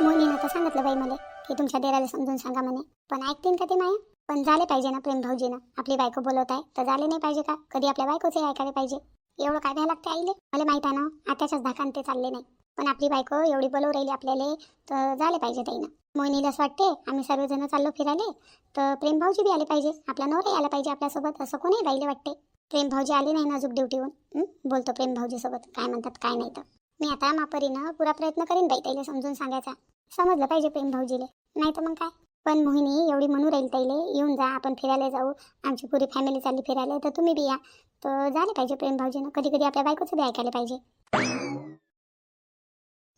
मोहिनीनं तर सांगितलं बाई मला की तुमच्या देराला समजून सांगा म्हणे, पण ऐकतील का ते माया? पण झाले पाहिजे ना प्रेम भाऊजीनं. आपली बायको बोलवत आहे तर झाले नाही पाहिजे का? कधी आपल्या बायकोचे ऐकायला पाहिजे. एवढं काय भ्या लागते आईले? मला माहित आहे ना आत्याच्याच धाकान ते चालले नाही. पण आपली बायको एवढी बोलवू राहिली आपल्याला तर झाले पाहिजे ताईनं. मोहिनीला असं वाटते आम्ही सर्वजण चाललो फिरायला तर प्रेम भाऊजी बी आले पाहिजे, आपला नवरा आला पाहिजे आपल्यासोबत, असं कोणी बाईले वाटते. प्रेम भाऊजी आले नाही ना अजून ड्युटीहून. बोलतो प्रेम भाऊजी सोबत काय म्हणतात काय नाही तर. मी आता मापरीनं पुरा प्रयत्न करीन बाई ताईले समजून सांगायचा. समजलं पाहिजे प्रेम भाऊजीले, नाही तर मग काय. पण मोहिनी एवढी म्हणू राहील ताईले येऊन जा आपण फिरायला जाऊ, आमची पुरी फॅमिली चालली फिरायला तर तुम्ही बी या. तर झाले पाहिजे प्रेम भाऊजीनं कधी कधी आपल्या बायकोचं बी ऐकायला पाहिजे.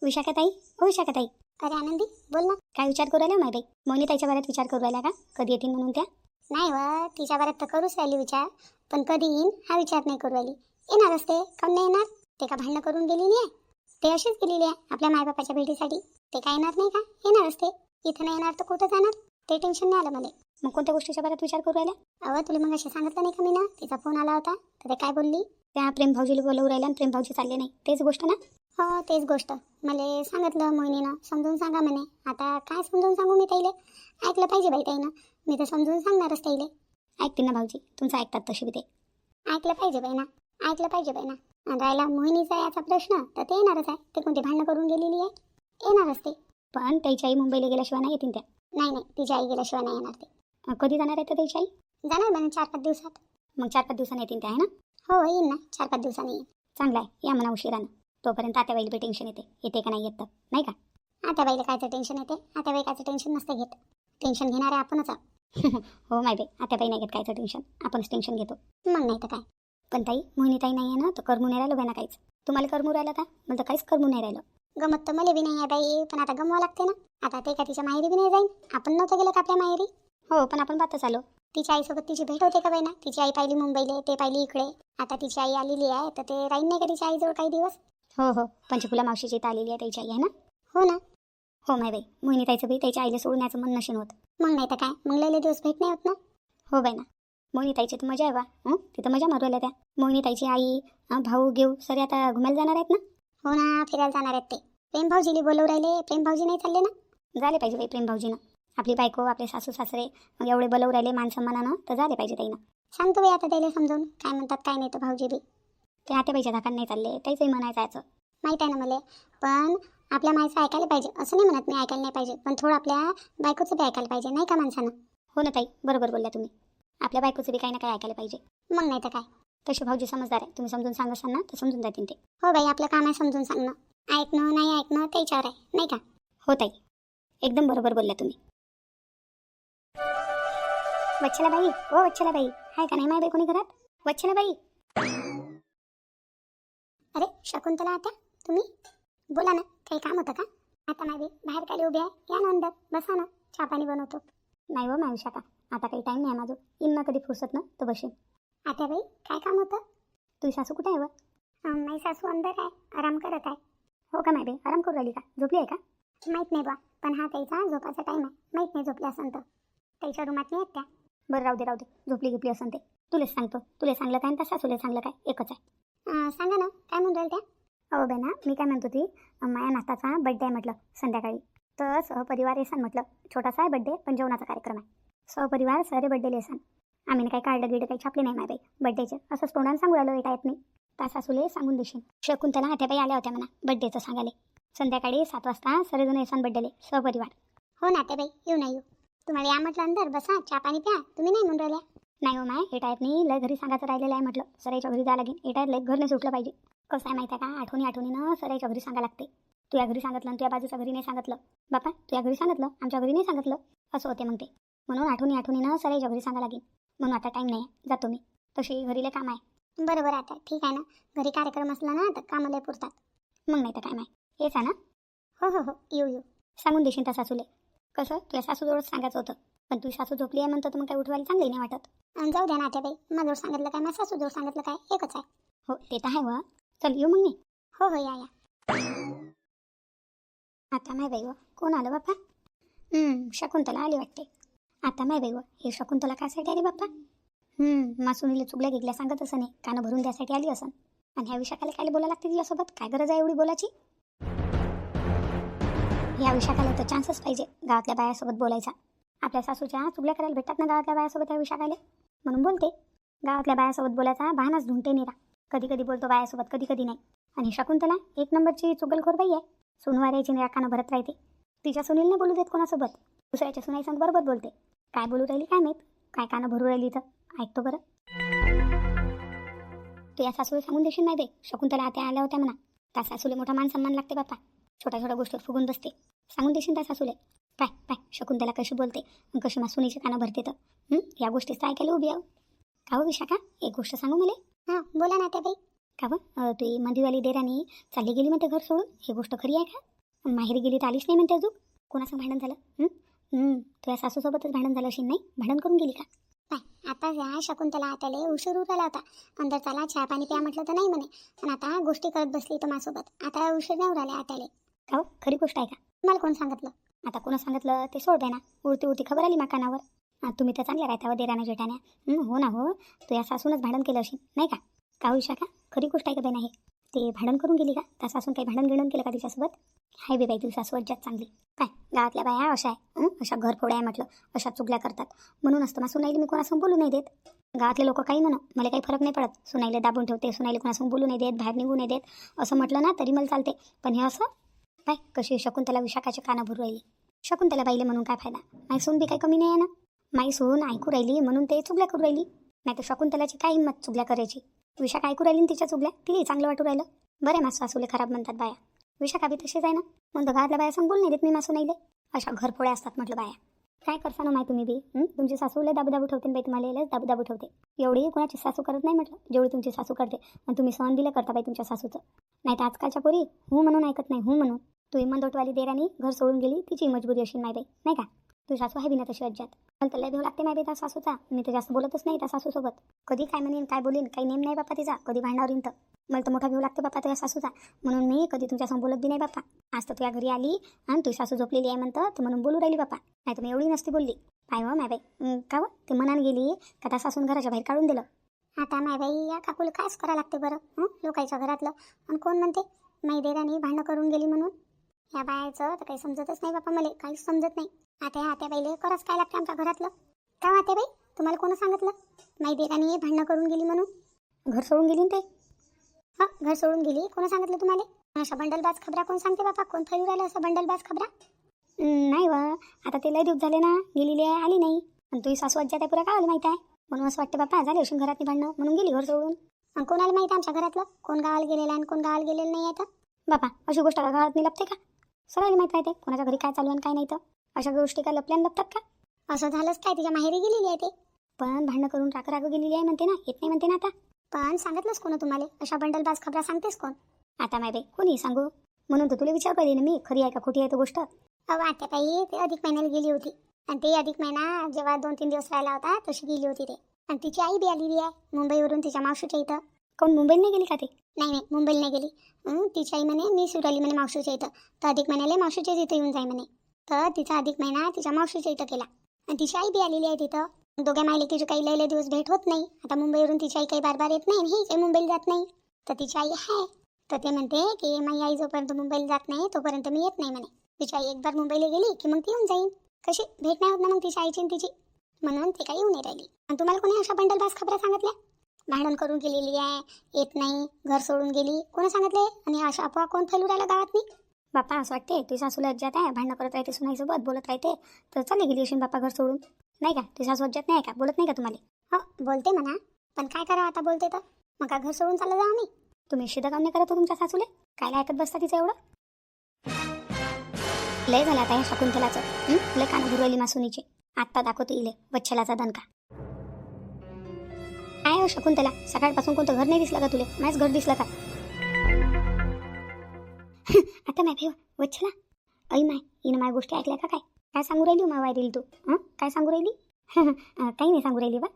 विशाखाताई हो विशाखाताई. अरे आनंदी बोल ना. काय विचार करू राहिला माहिती? मोहिनी ताईच्या बाऱ्यात विचार करू राहिला का कधी येतील म्हणून त्या? नाही व तिच्या बाऱ्यात तर करूच राहिली विचार, पण कधी येईन हा विचार नाही करू राहिली. येणारच ते, काऊन नाही येणार? ते का भांडणं करून गेली नाही, ते अशीच गेलेली आहे आपल्या मायबापाच्या भेटीसाठी. ते काय येणार नाही का? येणारच ते. इथं नाही येणार तर कुठं जाणार? ते टेन्शन नाही आलं मला. मग कोणत्या गोष्टीच्या बाऱ्यात विचार करू राहिला? अहो तुला मग अशी सांगितलं नाही का मी ना, तिचा फोन आला होता तर ते काय बोलली? त्या प्रेम भाऊजीला बोलवू राहिला आणि प्रेम भाऊजी चालले नाही, तेच गोष्ट ना? हो तेच गोष्ट. मला सांगितलं मोहिनीनं समजून सांगा म्हणे. आता काय समजून सांगू मी ताईले? ऐकलं पाहिजे बाई ताईनं. मी तर समजून सांगणारच ताईले. ऐकते ना भाऊजी तुमचं, ऐकतात तशी बी ते. ऐकलं पाहिजे बाई ना, ऐकलं पाहिजे बाई ना. आणि राहिला मोहिनीचा याचा प्रश्न तर ते येणारच आहे. ते कोणती भांडणं करून गेलेली आहे, येणारच ते. पण त्याची आई मुंबईला गेल्याशिवाय नाही येतील त्या. नाही नाही तिची आई गेल्याशिवाय नाही येणार ते. कधी जाणार आहे तर त्याची आई? जाणार म्हणे 4-5 दिवसात. मग 4-5 दिवसांनी येतील त्या आहे ना? हो येईन ना 4-5 दिवसांनी येईन. चांगला आहे या म्हणा उशिरानं. तोपर्यंत आत्याबाईला बी टेन्शन येते का नाही येत तर, नाही का? आत्याबाईला कायचं टेन्शन येते? आत्याबाई कायचं टेन्शन नसतं घेत. टेन्शन घेणारे आपणच आहोत. हो माय बाई आत्याबाई नाही घेत कायचं टेन्शन, आपणच टेन्शन घेतो. मग नाही तर काय. पण ताई मोहिनी ताई नाही आहे ना तर करमू नाही राहिलं बाई ना काहीच. तुम्हाला करमू राहिलं का? मला तर काहीच करमू नाही राहिलं. गमत तर मला बी नाही आहे बाई, पण आता गमवा लागते ना. आता ते का तिच्या माहेरी बी नाही जाईन? आपण नव्हतं गेलं का आपल्या माहेरी? हो पण आपण बातच आलो. तिच्या आईसोबत तिची भेट होते का बाई ना? तिची आई पाहिली मुंबईला, ते पाहिली इकडे. आता तिची आई आलेली आहे तर ते राहीन नाही का तिच्या आईजवळ काही दिवस? हो हो पंचफुला मावशीची इथं आलेली आहे त्याची आई आहे ना? हो ना. हो माय बाई मोहिनी ताईचं बी त्याच्या आईला सोडून याचं मन नशीन होत. मग नाही तर काय, मग लय दिवस भेट नाही होत ना. हो बाई ना. मोहिनी ताईची तर मजा आहे बा. तिथं मजा मारू राहिल्या त्या. मोहिनी ताईची आई भाऊ घेऊ सर आता घुमायला जाणार आहेत ना? हो ना फिरायला जाणार आहेत ते. प्रेम भाऊजीला बोलवू राहिले, प्रेम भाऊजी नाही चालले ना? झाले पाहिजे बाई प्रेम भाऊजीनं. आपली बायको आपले सासू सासरे मग एवढे बोलवू राहिले मान सन्मानानं तर झाले पाहिजे ताईनं. सांगतो बाई आता त्याला समजून काय म्हणतात काय नाही तर भाऊजी बी. ते आत्याबाईच्या धाकान नाही चालले, त्याचंही म्हणायचं याचं माहीत आहे ना मला. पण आपल्या मायचं ऐकायला पाहिजे असं नाही म्हणत मी ऐकायला नाही पाहिजे, पण थोडं आपल्या बायकोचं बी ऐकायला पाहिजे नाही का माणसानं? हो ना ताई बरोबर बोलल्या तुम्ही. आपल्या बायकोचं बी काही ना काही ऐकायला पाहिजे. मग नाही तर काय. तसे भाऊजी समजदार आहे, तुम्ही समजून सांगाल ना तर समजून जातील ते. हो बाई आपलं काम आहे समजून सांगणं. ऐकणं नाही ऐकणं त्याच्यावर आहे नाही का? हो ताई एकदम बरोबर बोलल्या तुम्ही. वच्छलाबाई ओ वच्छलाबाई आहे का नाही माय बाई कोणी घरात? वच्छलाबाई. अरे शकुंतला आता तुम्ही बोला ना, काही काम होतं का? आता माय बाहेर काढली उभी आहे, या ना अंदर बसा ना, चहा पाणी बनवतो. नाही हो मायुषा का आता काही टाईम नाही माझं, येईन ना कधी फुरसत ना तर बसेन. आता बाई काय काम होतं? तुझी सासू कुठे आहे व? माझी सासू अंदर आहे, आराम करत आहे. हो का माय बाई आराम करू राहिली का? झोपली आहे का? माहीत नाही बा, पण हा त्याचा झोपाचा टाईम आहे. माहीत नाही झोपली असन तर. त्याच्या रूमात नाही येत त्या. बरं राहू दे झोपली गिपली असन ते. तुलाच सांगतो, तुला सांगलं काय आणि त्या सासूला सांगलं काय एकच आहे. सांगा ना काय म्हणून राहिल त्या? अहो बेना मी काय म्हणतो ती माया नाताचा बड्डे आहे म्हटलं संध्याकाळी, तर सहपरिवार येसान म्हटलं. छोटासा आहे बड्डे पण जेवणाचा कार्यक्रम आहे. सहपरिवार सारे बड्डेला येसान. आम्ही काही कार्ड गिड काही छापले नाही माय बाई बड्डेचे, असंच तोंडाने सांगू राहिलो एका येत नाही. त्या सासूले सांगून देशील. शकुंतला आत्याबाई आल्या होत्या म्हणा बड्डेचं सांगाले. संध्याकाळी 7 वाजता सर्वजण येसान बड्डेले सहपरिवार. हो ना आत्याबाई येऊ नाही येऊ. तुम्हाला या म्हटलं अंदर बसा चहा पाणी प्या, तुम्ही नाही म्हणून राहिल्या. नाही हो माय एटायत नाही लय घरी सांगायचं राहिलेलं आहे म्हटलं. सराईच्या घरी जायला लागेल एटायत लय घरने सुटलं पाहिजे. कसं आहे माहिती आहे का, आठवणीनं सराईच्या घरी सांगा लागते. तुझ्या घरी सांगितलं आणि तुझ्या बाजूच्या घरी नाही सांगितलं. बापा तुझ्या घरी सांगितलं आमच्या घरी नाही सांगितलं असं होते मग ते. म्हणून आठवणीनं सराईच्या घरी सांगा लागेल. म्हणून आता टाईम नाही जातो मी, तशी घरीले काम आहे. बरोबर आता ठीक आहे ना, घरी कार्यक्रम असला ना तर कामाला पुरतात. मग नाही तर काय माय हेच आहे ना? हो हो हो येऊ सांगून देशील त्या सासूले. कसं तुझ्या सासूजवळच सांगायचं होतं, पण तुझी सासू झोपली आहे म्हणतो तर मग काय उठवायला चांगली नाही वाटत. जाऊ द्या ना आत्याबाई, माझ्याजवळ सांगितलं काय माझ्या सासूजवळ सांगितलं काय एकच आहे. हो ते तर आहे व. चल येऊ मग मी. हो हो या. आता माय बाई व कोण आलं बाप्पा? शकुंतला आली वाटते. आता माय बाई व हे शकुंतला कायसाठी आली बाप्पा? मासुनीला चुगल्या गिगल्या सांगत असं नाही, कानं भरून द्यासाठी आली असं. आणि ह्या विषयाला काय बोलायला लागते तिच्यासोबत? काय गरज आहे एवढी बोलायची? या विशाखाला तर चान्सच पाहिजे गावातल्या बायासोबत बोलायचा. आपल्या सासूच्या चुगल्या करायला भेटतात ना गावातल्या बायासोबत या विशाखाले, म्हणून बोलते. गावातल्या बायासोबत बोलायचा बहानाच ढूंढते निरा. कधी कधी बोलतो बायासोबत, कधी कधी नाही. आणि शकुंतला एक नंबरची चुगलखोर बाई आहे. सुनवाऱ्याची निराकानं भरत राहते. तिच्या सुनील नाही बोलू देत कोणासोबत. दुसऱ्याच्या सुनाईसंग बरोबर बोलते. काय बोलू राहिली काय माहीत, काय कानं भरू राहिली तर ऐकतो बरं. तू या सासूला सांगून देशील नाही बे, शकुंतला आत्या आल्या होत्या म्हणा. त्या सासूले मोठा मान सन्मान लागते बापा. छोट्या छोट्या गोष्टीत फुगून बसते. सांगून देशील त्या सासूले. पाय पाय शकुंतला कशी बोलते, कशी सुनीचे कानं भरते तर. या गोष्टीच ऐकायला उभी आहो. का हो विशाखा, एक गोष्ट सांगू मला. हां बोला ना त्या बाई. का बं तू मंदीवाली देरानी चालली गेली म्हणते घर सोडून, ही गोष्ट खरी आहे का? माहेरी गेली तर आलीच नाही म्हणते अजून. कोणासंग भांडण झालं? तुझ्या सासूसोबतच भांडण झालं असेल नाही, भांडण करून गेली का? काय आता या शकुंतला आत्याले उशीर उराला होता. अंदर त्याला चहा पाणी प्या म्हटलं तर नाही म्हणे. पण आता गोष्टी करत बसली तर माझ्यासोबत. आता उशीर नाही उराले आत्याले. का हो खरी गोष्ट आहे का? मला कोण सांगितलं? आता कोणा सांगितलं ते सोड दे ना. उडती उडती खबर आली माकानावर. तुम्ही तर चांगल्या राहता देराना जेठाण्या. हो ना हो, तू या सासूनच भांडण केलं असेल नाही का? का हो विशाखा, खरी गोष्ट आहे का बाई? नाही ते भांडण करून गेली का? त्या सासून काही भांडण गिणण केलं का तिच्यासोबत? हाय बे बाई तुझी सासू अज्जात चांगली. काय गावातल्या बाया अशा आहे, अशा घरफोड्या आहे म्हटलं, अशा चुगल्या करतात. म्हणून असतं मग सुनाईला मी कोणासंग बोलू नाही देत. गावातले लोक काही म्हणू, मला काही फरक नाही पडत. सुनाईला दाबून ठेवते, सुनाईला कोणासंग बोलू नाही देत, बाहेर निघू नाही देत. असं म्हटलं ना तरी मला चालते. पण हे असं काय कशी शकुंतला विशाखाचे कानं भरू राहिली. शकुंतला बाईले म्हणून काय फायदा? माई सून बी काही कमी नाही आहे ना. माई सून ऐकू राहिली म्हणून ते चुगल्या करू राहिली. नाही तर शकुंतलाची काय हिंमत चुगल्या करायची. विशाखा ऐकू राहिली तिच्या चुगल्या, तिला चांगलं वाटू राहिलं. बरं माझं सासूले खराब म्हणतात बाया. विशाखा बी तशीच आहे ना. म्हणतो गावातल्या बाया सांग बोल नाही देत मी मासू नाही. अशा घरफोड्या असतात म्हटलं बाया. काय करता ना माय तुम्ही बी. तुमची सासूला दाबू ठेवते बाई, तुम्हाला यायलाच दाबू ठेवते. एवढी कोणाची सासू करत नाही म्हटलं जेवढी तुमची सासू करते. आणि तुम्ही सहन दिलं करता बाई तुमच्या सासूचं. नाही तर आजकालच्या पोरी म्हणून ऐकत नाही, म्हणून. तू इमंदोटवाली देरानी घर सोडून गेली, तिची मजबुरी अशी नाही बाई नाही का? तुझी सासू आहे बी ना तशी अज्जात. पण त्याला भेव लागते नाही बाई त्या सासूचा. मी तर जास्त बोलतच नाही त्या सासूसोबत. कधी काय म्हणेन काय बोलेन काही नेम नाही बापा तिचा. कधी भांडणार येईन तर मला तर मोठा भेव लागते बापा तुझ्या सासूचा. म्हणून मी कधी तुमच्यासमोर बोलत बी नाही बापा. आज तर तुझ्या घरी आली आणि तुझी सासू झोपलेली आहे म्हणतं तर म्हणून बोलू राहिली बापा. नाही तर मी एवढी नसती बोलली. काय हो माय बाई, का हो ते मनाने गेली का त्या सासून घराच्या बाहेर काढून दिलं. आता माय बाई या काकूला कायच करावं लागते बरं. लोकांच्या घरातलं आणि कोण म्हणते माई देरानी भांडणं करून गेली म्हणून. या बायाचं तर काही समजतच नाही बापा, मला काहीच समजत नाही. आता बाईले करच काय लागते आमच्या घरातलं. का आत्या बाई तुम्हाला कोण सांगितलं माई देरानी भांडणं करून गेली म्हणून? घर सोडून गेली ते. हां घर सोडून गेली, कोण सांगितलं तुम्हाला? अशा बंडलबाज खबरा कोण सांगते बापा? कोण फैलू राहिलं असं बंडलबाज खबरा? नाही वा, आता ते लय दिवस झाले ना गेलेली आहे, आली नाही. आणि तुझी सासू अज्जात आहे पुरा गावाला माहीत आहे. म्हणून असं वाटतं बापा झाले असून घरातली भांडणं म्हणून गेली घर सोडून. आणि कोणाला माहीत आमच्या घरातलं कोण गावाला गेलेलं आणि कोण गावाला गेलेलं नाही आहे तर? बापा अशी गोष्ट का गावात लपते का? सगळ्याला माहीत राहते कोणाच्या घरी काय चालू आणि काय नाही तर. अशा गोष्टी काय लपल्यान लपतात का? असं झालंच काय तिच्या माहेरी गेलेली आहे ते. पण भांडणं करून राग गेलेली आहे म्हणते ना, येत नाही म्हणते ना आता. पण सांगितलंच कोण तुम्हाला? अशा बंडलबाज खबरा सांगतेस कोण? आता माय बाई कोणी सांगू? म्हणून तर तुला विचार पाहिजे ना मी, खरी आहे का खोटी आहे तो गोष्ट. आता ताई ते अधिक महिन्याला गेली होती. आणि ते अधिक महिना जेव्हा 2-3 दिवस राहिला होता तशी गेली होती ते. आणि तिची आई बी आलेली आहे मुंबईवरून तिच्या मावशीच्या इथं. कोण मुंबईला नाही गेली का ते? नाही मुंबईला नाही गेली. तिची आई म्हणे मी सुराली म्हणे मावशीच्या इथं. तर अधिक महिन्याला मावशीच्याच इथं येऊन जाय म्हणे. तर तिचा अधिक महिना तिच्या मावशीच्या इथं केला. आणि तिची आई बी आलेली आहे तिथं. दोघ्या मायलेकीची काही लय दिवस भेट होत नाही. आता मुंबईवरून तिची आई काही बार येत नाही, ही काही मुंबईला जात नाही. तर तिची आई आहे तर ते म्हणते की माझी आई जोपर्यंत मुंबईला जात नाही तोपर्यंत मी येत नाही म्हणे. तिची आई एक बार मुंबईला गेली की मग ती येऊन जाईन. कशी भेट नाही होत ना मग तिच्या आईची आणि तिची. म्हणून ती काही येऊन नाही राहिली. आणि तुम्हाला कोणी अशा बंडलबाज खबरा सांगितल्या? भांडण करून गेलेली आहे, येत नाही, घर सोडून गेली, कोणी सांगितले? आणि अशा अफवा कोण फैलू राहिला गावात मी? बापा असं वाटते तुझी सासूला अज्जात आहे, भांडणं करत राहते सुनाईसोबत बोलत राहते तर चालली गेली असेल बापा घर सोडून. नाही का तुझी सासू अज्जात नाही का? बोलत नाही का तुम्हाला? हो बोलते म्हणा, पण काय करा आता बोलते तर. मग का घर सोडून चाललं जा आम्ही? तुम्ही शिदा काम नाही करत हो तुमच्या सासूले? कायला ऐकत बसता तिचं एवढं? लय झालं आता ह्या शकुंतलाचं. लय कानं भुरवली मासुनीची. आत्ता दाखवतो इले वच्छलाचा दणका. काय हो शकुंतला, सकाळपासून कोणतं घर नाही दिसलं का तुले? माझं घर दिसलं का? आता माय भाई वच्छला ऐ माय हिनं माझ्या गोष्टी ऐकल्या का? काय काय सांगू राहिली मा वायरील तू? काय सांगू राहिली? काही नाही सांगू राहिली बा,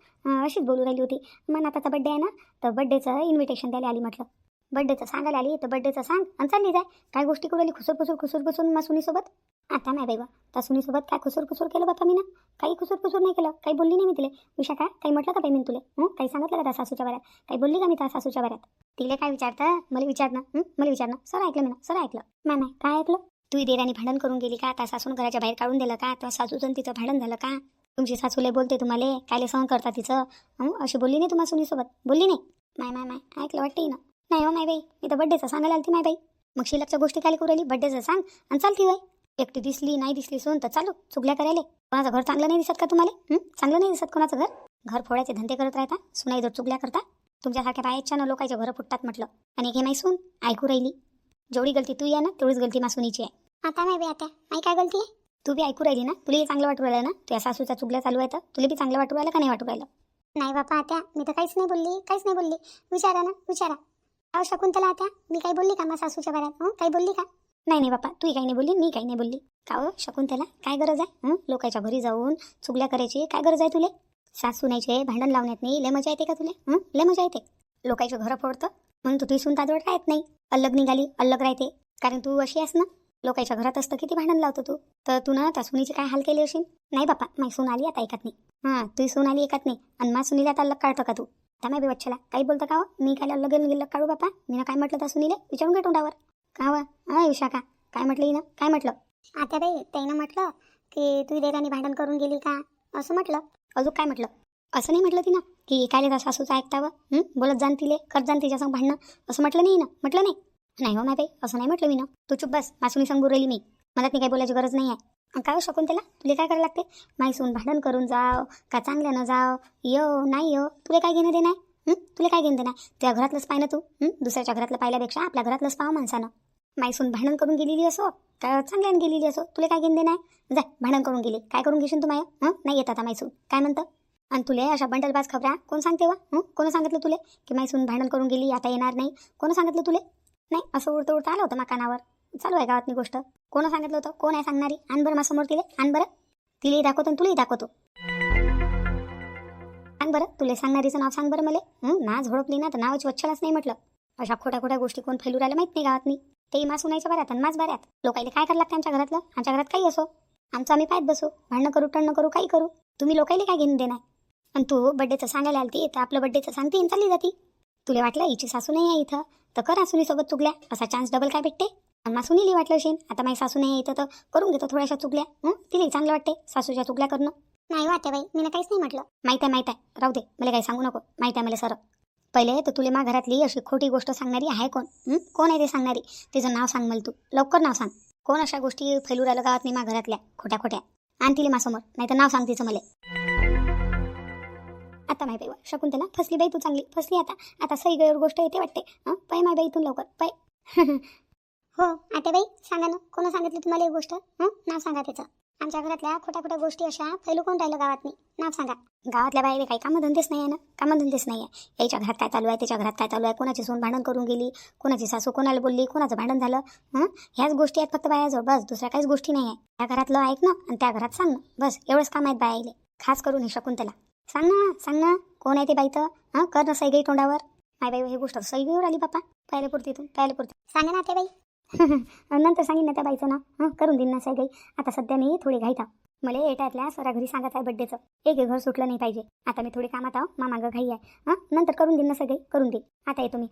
अशीच बोलू राहिली होती. मग आताचा बड्डे आहे ना तर बड्डेचं इन्व्हिटेशन द्यायला आली म्हटलं. बड्डेचं सांगायला आली तर बड्डेचं सांग आणि चालली जाय. काय गोष्टी करू राहिली खुसूर बसून मा सुनीसोबत? आता नाही बाई बा, त्या सुनीसोबत काय खुसूर केलं बा मी ना? काही खुसूर नाही केलं, काही बोलली नाही मी तिला. विशाखा काही म्हटलं का बाई मी तुले? काही सांगितलं का त्या सासूच्या बाऱ्यात? काही बोलली का मी त्या सासूच्या बाऱ्यात? तिला काय विचारतं? मला विचारणं मला विचारणं. सर ऐकलं मी ना, सर ऐकलं. नाही काय ऐकलं? तू देराने भांडण करून गेली का? त्या सासून घराच्या बाहेर काढून दिलं का? तेव्हा सासूचं तिचं भांडण झालं का? तुमची सासूले बोलते तुम्हाला कायले सहन करता तिचं अशी बोलली नाही तुम्हाला सुनीसोबत? बोलली नाही? माय ऐकलं वाटते ना? नाही हो माय बाई, मी तर बड्डेचं सांगायला आलती माय बाई. मग शिल्लकच्या गोष्टी काय करू राहिली? बड्डेचं सांग आणि चालती वय. एकटी दिसली नाही दिसली सोन तर चालू चुगल्या करायला. कोणाचं घर चांगलं नाही दिसत का तुम्हाला? चांगलं नाही दिसत कोणाचं घर? घर फोडायचे धंदे करत राहता, सुनाई जर चुगल्या करता. तुमच्यासारख्या बायाच्या ना लोकांच्या घरं फुटतात म्हटलं. आणि हे माई सून ऐकू राहिली. जेवढी गलती तू आहे ना तेवढीच गलती मासुनीची आहे. आता नाही बे आता आई काय गलती आहे? तू बी ऐकू राहिली ना? तुला चांगलं वाटू राहिलं ना? तुझ्या सासूच्या चुगल्या चालू आहे तर तुला बी चांगलं वाटू राहिलं का नाही वाटू राहिलं? नाही बापा आता मी तर काहीच नाही बोलली. विचारा ना विचारा. अहो शकुंतला आता मी काही बोलली का माझ्या सासूच्या बाऱ्यात? काही बोलली का? नाही बापा तू काही नाही बोलली, मी काही नाही बोलली. का हो शकुंतला काय गरज आहे लोकांच्या घरी जाऊन चुगल्या करायची? काय गरज आहे तुले? सासू नाहीचे भांडण लावण्यात नाही लय मजा येते का तुले? लय मजा येते. लोकांच्या घरं फोडतं म्हणून तू सुन ताजवड राहत नाही. अलग निघाली अलग राहते. कारण तू अशी आहेस ना. लोकांच्या घरात असतं किती भांडण लावतो तू. तर तू ना त्या सुनीचे काय हाल केले असेल? नाही बापा माझी सून आली आता ऐकत नाही. तुझी सून आली ऐकत नाही आणि माझ्या सुनीला आता अलग काढतो का तू? आता माय बच्चाला काही बोलतं का? मी काय अलग गेलं काढू बापा? मी ना काय म्हटलं त्या सुनीले विचारून घे तोंडावर. का वा विशाखा काय म्हटलं हिनं? काय म्हटलं? आता बाई त्यानं म्हटलं की तू देराने भांडण करून गेली का असं म्हटलं. अजून काय म्हटलं? असं नाही म्हटलं तिनं की काय त्या सासूचं ऐकतावं बोलत जाण तिले करत जाण तिच्यासंग भांडणं असं म्हटलं नाही ना? म्हटलं नाही. नाही हो माय बाई असं नाही म्हटलं मी ना. तू चुप बस. मासुनी सांगू राहिली मी. मला ती काही बोलायची गरज नाही आहे. काय शकून त्याला तुला काय करायला लागते? माईसून भांडण करून जाव का चांगल्यानं जाव यो नाही यो तुला काय घेणं देणं आहे? तुला काय घेणं देणं आहे? तुझ्या घरातलंच पाय ना तू. दुसऱ्याच्या घरातलं पाहिल्यापेक्षा आपल्या घरातलंच पाहा माणसानं. माईसून भांडण करून गेलेली असो का चांगल्यानं गेलेली असो तुला काय घेणं देणं आहे? जा भांडण करून गेली काय करून घेशील तू माय? नाही येत आता माईसून काय म्हणतं? आणि तुले अशा बंडलबाज खबरा कोण सांगते वा? कोण सांगितलं तुले की माईसून भांडण करून गेली आता येणार नाही? कोण सांगितलं तुले? नाही असं उडतं आलं होतं कानावर. चालू आहे गावातली गोष्ट. कोण सांगितलं होतं? कोण आहे सांगणारी? आण बरं माझ्यासमोर तिले. आण बरं. तिलाही दाखवतो आणि तुलाही दाखवतो. सांग बरं तुला सांगणारीचं नाव सांग बरं मला. ना झोडपली ना तर नावाची वच्छलाच नाही म्हटलं. अशा खोट्या गोष्टी कोण फैलू राहिल्या माहीत नाही गावात नाही. तेही मा सुनायच्या बऱ्यात आणि माझ बऱ्यात. लोकायला काय करायला लागतं आमच्या घरातलं? आमच्या घरात काही असो आमचं आम्ही पाहत बसू. भांडणं करू टणणं करू काही करू. तुम्ही लोकायला काय घेणं देणार? आणि तू बड्डेचं सांगायला आलती तर आपलं बड्डेचं सांगते आणि चालली जाती. तुला वाटलं हिची सासू नाही आहे इथं तर करा सुनीसोबत चुगल्या. असा चान्स डबल काय भेटते? आणि मा सुनीली वाटलं असेल आता माझी सासू नाही इथं तर करून घेतो थोड्याशा चुगल्या. तिलाही चांगलं वाटते सासूच्या चुगल्या करणं. नाही वाटते बाई मी काहीच नाही म्हटलं. माहीत आहे राहू दे मला काही सांगू नको. माहीत आहे मला सर. पहिले तर तुला मा घरातली अशी खोटी गोष्ट सांगणारी आहे कोण? कोण आहे ते सांगणारी? तिचं नाव सांग मला. तू लवकर नाव सांग. कोण अशा गोष्टी फैलू राहिलं गावात नाही मा घरातल्या खोट्या आणि तिला माझ्यासमोर नाही तर नाव सांग तिचं मला. आता माय बाई शकुंतला फसली बाई तू चांगली फसली. आता सही गैर गोष्ट येते वाटते. पै माय बाई इथून लवकर पै. हो आता बाई सांगा ना कोण सांगितली तुम्हाला एक गोष्ट? नाव सांगा त्याचं. आमच्या घरातल्या खोट्या गोष्टी अशा फैलू कोण राहिलं गावात नाही? नाव सांगा. गावातल्या बाहेर काही कामधंदेच नाही आहे ना? कामधंदेच नाही आहे. याच्या घरात काय चालू आहे त्याच्या घरात काय चालू आहे? कोणाची सून भांडण करून गेली? कोणाची सासू कोणाला बोलली? कोणाचं भांडण झालं? ह्याच गोष्टी आहेत फक्त बायाजवळ बस. दुसऱ्या काहीच गोष्टी नाही आहे. त्या घरातलं ऐक ना आणि त्या घरात सांग ना बस. एवढंच काम आहेत बायाले. खास करून हे शकुंतला सांग ना कोण आहे ते बाईचं? कर ना सैगई तोंडावर. माय बाई ही गोष्ट सैगईवर आली बापा. पाहिल्यापुरती सांगा ना ते बाई. नंतर सांगेन ना त्या बाईचं ना. करून देईन ना सैगई. आता सध्या मी थोडी घाईत आहो. मला एटातल्या सरा घरी सांगत आहे बड्डेचं. एक घर सुटलं नाही पाहिजे. आता मी थोडी कामात आहो मागं घाई आहे. नंतर करून देईन ना सगळी करून देईन. आता येतो मी.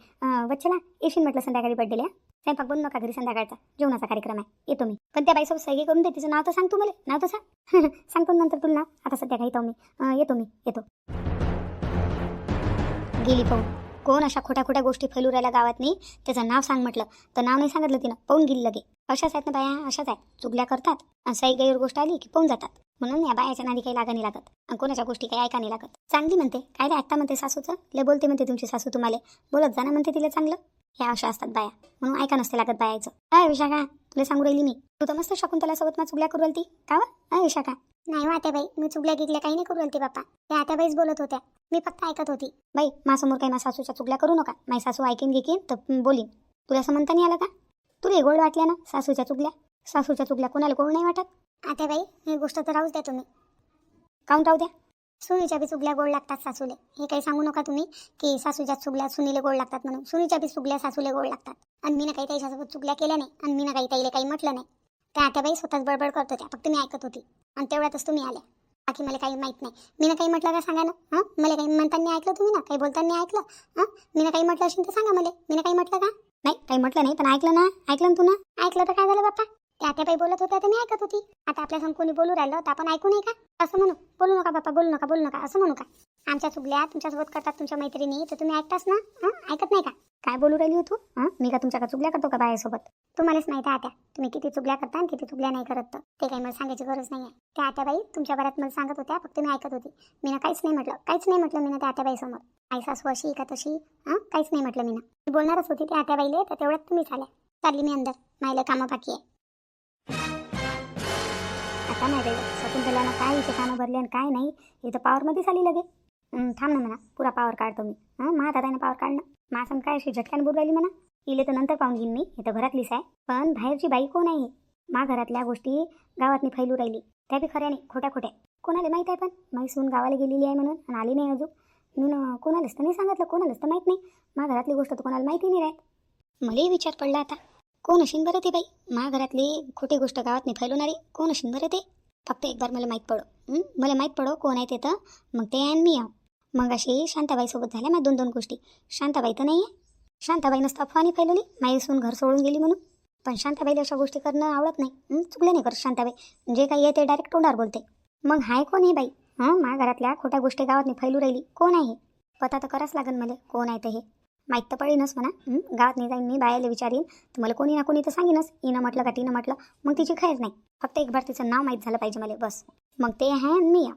वच्छला येशील म्हटलं संध्याकाळी बड्डेला. स्वयंपाक बनू नका घरी संध्याकाळचा जेवणाचा कार्यक्रम आहे. येतो मी. पण त्या बाईसोबत सैगी करून दे. तिचं नाव तर सांग तू मला. नाव तर सांग. सांगतो नंतर तुला नाव. आता सध्या घाईत आहो मी. येतो. गेली पाहून. कोण अशा खोट्या गोष्टी फैलू राहिल्या गावात नाही त्याचं नाव सांग म्हटलं तर नाव नाही सांगितलं तिनं पाहून गेली लगे. अशाच आहेत ना बाया अशाच आहेत. चुगल्या करतात आणि सही गैर गोष्ट आली की पाहून जातात. म्हणून या बायाच्या नादी काही लागा नाही लागत आणि कोणाच्या गोष्टी काही ऐका नाही लागत. चांगली म्हणते काय रे ऐकता म्हणते सासूचं लय बोलते म्हणते तुमची सासू तुम्हाला. बोलत जा ना म्हणते तिला चांगलं. ह्या अशा असतात बाया म्हणून ऐका नसते लागत बायाचं. काय विशाखा तुला सांगू राहिली मी. तू तर मस्त शकुंतलासोबत मग चुगल्या करू राहिली का वा? विशाखा नाही वाटे बाई मी चुगल्या गिगल्या काही नाही करू राहिली बापा. त्या आता बाईच बोलत होत्या. मी फक्त ऐकत होती. बाई माझ्यासमोर काही माझ्या सासूच्या चुगल्या करू नका. माझी सासू ऐकीन घेकीन तर बोलीन. तुला असं म्हणता नाही आलं का? तुला गोड वाटल्या ना सासूच्या चुगल्या कोणाला गोड नाही वाटत? आता बाई ही गोष्ट तर राहूच द्या तुम्ही. काऊन राहू द्या? सुनीच्या बी चुगल्या गोड लागतात सासूले. हे काही सांगू नका तुम्ही की सासूच्या चुगल्या सुनीले गोड लागतात म्हणून. सुनीच्या बी चुगल्या सासूले गोड लागतात. आणि मी ना काही त्याच्यासोबत चुगल्या केल्या नाही आणि मी ना काही ताईले काही म्हटलं नाही. त्या आता बाई स्वतःच बडबड करत होत्या. फक्त मी ऐकत होती आणि तेवढ्यातच तुम्ही आल्या. बाकी मला काही माहित नाही. मी ना काही म्हटलं का सांगा ना. मला काही म्हणताना ऐकलं तुम्ही ना काही बोलताना ऐकलं? मी ना काही म्हटलं असेल तर सांगा मला. मी ना काही म्हटलं का? नाही काही म्हटलं नाही पण ऐकलं ना तू ना. ऐकलं तर काय झालं बाप्पा? त्या आत्याबाई बोलत होत्या तर मी ऐकत होती. आता आपल्या संग कोणी बोलू राहिलं तर आपण ऐकू नाही का? असं म्हणू, बोलू नका बाप्पा, बोलू नका, बोलू नका असं म्हणू का? आमच्या चुगल्या तुमच्यासोबत करतात तुमच्या मैत्रिणी, तर तुम्ही ऐकताच ना? ऐकत नाही का? काय बोलू राहिली हो तू? मी का तुमच्या का चुगल्या करतो का बायासोबत? तुम्हालाच माहिती आहे आत्या, तुम्ही किती चुगल्या करता आणि किती चुगल्या नाही करत. तर ते काही मला सांगायची गरज नाही आहे. त्या आत्याबाई तुमच्या बऱ्यात मला सांगत होत्या, फक्त मी ऐकत होती. मी काहीच नाही म्हटलं, काहीच नाही म्हटलं मी त्या आत्याबाई समोर. आई सासू अशी का तशी, काहीच नाही म्हटलं मी बोलणारच होती त्या आत्याबाईले, तर तेवढ्यात तुम्हीच आल्या. चालली मी अंदर, मायला कामं बाकी आहे. आता माहिती शकुंतलानं काय हिचे कामं भरले आणि काय नाही, इथं पॉवरमध्येच आली लगे. थांब ना म्हणा, पुरा पॉवर काढतो मी. दादाने पॉवर काढणं माझं काय अशी झटक्यान बोलू राहिली म्हणा. इले तर नंतर पाहून घेईन मी, इथं घरातलीच आहे. पण बाहेरची बाई कोण आहे? मा घरातल्या गोष्टी गावातनी फैलू राहिली, त्या बी खऱ्या नाही, खोट्या खोट्या. कोणाला माहीत आहे? पण माई सून गावाला गेलेली आहे म्हणून आणि आली नाही अजून. मी कोणालाच तर नाही सांगितलं, कोणालाच तर माहीत नाही. मा घरातली गोष्ट तर कोणाला माहिती नाही राहत. मलाही विचार पडला आता, कोण असेल बरं ते बाई? मा घरातली खोटी गोष्ट गावात नाही फैलवणारी कोण असेल बरं ते? फक्त एक बार मला माहीत पडो, मला माहीत पडो कोण आहे ते, तर मग ते आणि मी आहो. मग अशी शांताबाईसोबत झाल्या माझ्या 2 गोष्टी. शांताबाई तर नाही आहे, शांताबाईनंच अफवानी फैलवली माई सून घर सोडून गेली म्हणून. पण शांताबाईला अशा गोष्टी करणं आवडत नाही. चुकले नाही करत शांताबाई, जे काही आहे ते डायरेक्ट तोंडावर बोलते. मग हाय कोण आहे बाई? मा घरातल्या खोट्या गोष्टी गावात नाही फैलू राहिली, कोण आहे? पता तर करावंच लागेल मला, कोण आहे तर हे माहीत तर पडेनच म्हणा. गावात नाही जाईन मी, बायाला विचारीन, तुम्हाला कोणी ना कोणी तर सांगेनच. हिनं म्हटलं का तिनं म्हटलं, मग तिची खैर नाही. फक्त एक बार तिचं नाव माहीत झालं पाहिजे मला, बस. मग ते आहे आणि मी या.